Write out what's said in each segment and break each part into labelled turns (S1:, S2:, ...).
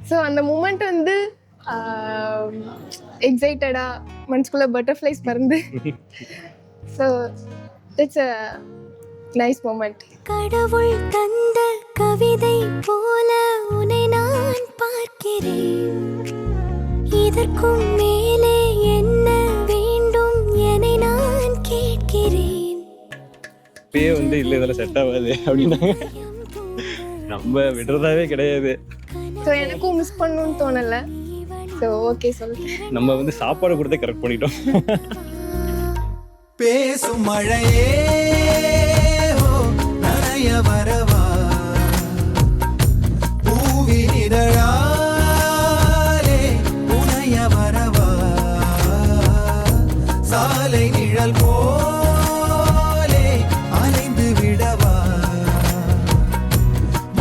S1: So அந்த moment வந்து எக்ஸைட்டடாக மனசுக்குள்ளே பட்டர்ஃப்ளைஸ் பறந்து so it's a nice moment.
S2: கடவுள் தந்த கவிதை போல உன்னை நான் பார்க்கிறேன். இதற்கும் மேலே என்ன வேண்டும் என நான் கேட்கிறேன்.
S3: இப்பயே வந்து இல்லை இதெல்லாம் செட் ஆகாது அப்படின்னாங்க. நம்ம விடுறதாவே கிடையாது.
S1: ஸோ எனக்கும் மிஸ் பண்ணணும்னு தோணலை. ஸோ ஓகே சொல்லுங்கள்.
S3: நம்ம வந்து சாப்பாடு கொடுத்தே கரெக்ட் பண்ணிட்டோம்.
S4: பேசும் மழையே நனைய வரவா பூவின் இதழாலே புனைய வரவா சாலை நிழல் போலே அலைந்து விடவா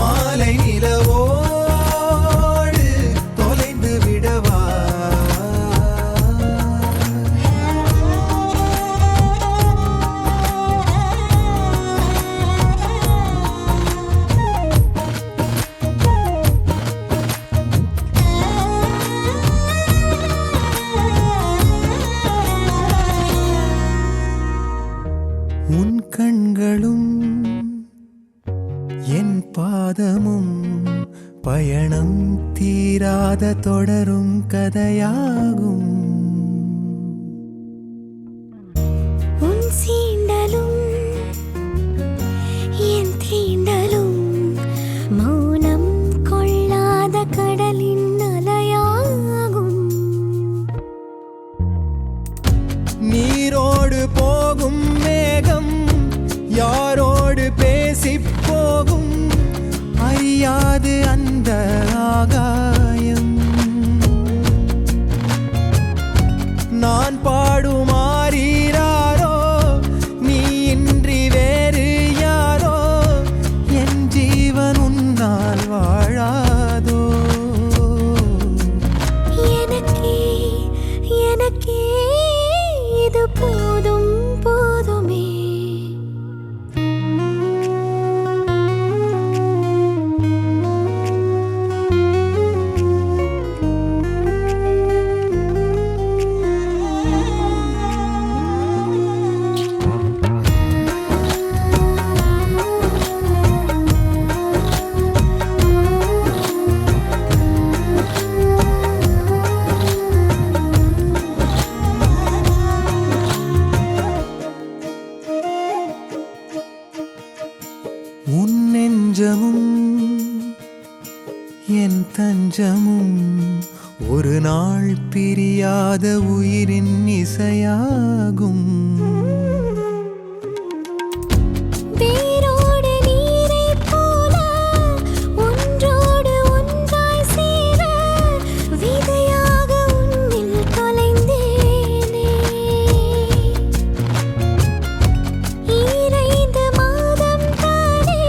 S4: மாலை நிலவோடு தொலைந்து விடவா. உன் கண்களும் என் பாதமும் பயணம் தீராத தொடரும் கதையாகும்.
S2: உன் சீண்டலும் என் தீண்டலும் மௌனம் கொள்ளாத கடலின் அலையாகும்.
S4: நீரோடு போகும் மேகம் யாரோடு பேசி போகும் அறியாது அந்த ஆகாயம். நான் பாடுமாறாரோ நீ இன்றி வேறு யாரோ என் ஜீவன் உன்னால் வாழாதோ.
S2: எனக்கே எனக்கே இது போதும் போதுமே.
S4: உன் நெஞ்சமும் என் தஞ்சமும் ஒரு நாள் பிரியாத உயிரின் இசையாகும்.
S2: வேரோடு நீரைப் போல ஒன்றோடு ஒன்றாய் சேர விதையாக உன்னில் தொலைந்தேனே. ஈரைந்து மாதம் தானே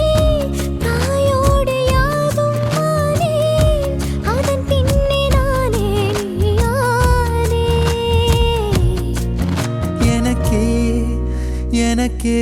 S2: தாயோடு யாதும் ஆனேன். அதன் பின்னே நானே நீயானேன்.
S4: எனக்கே எனக்கே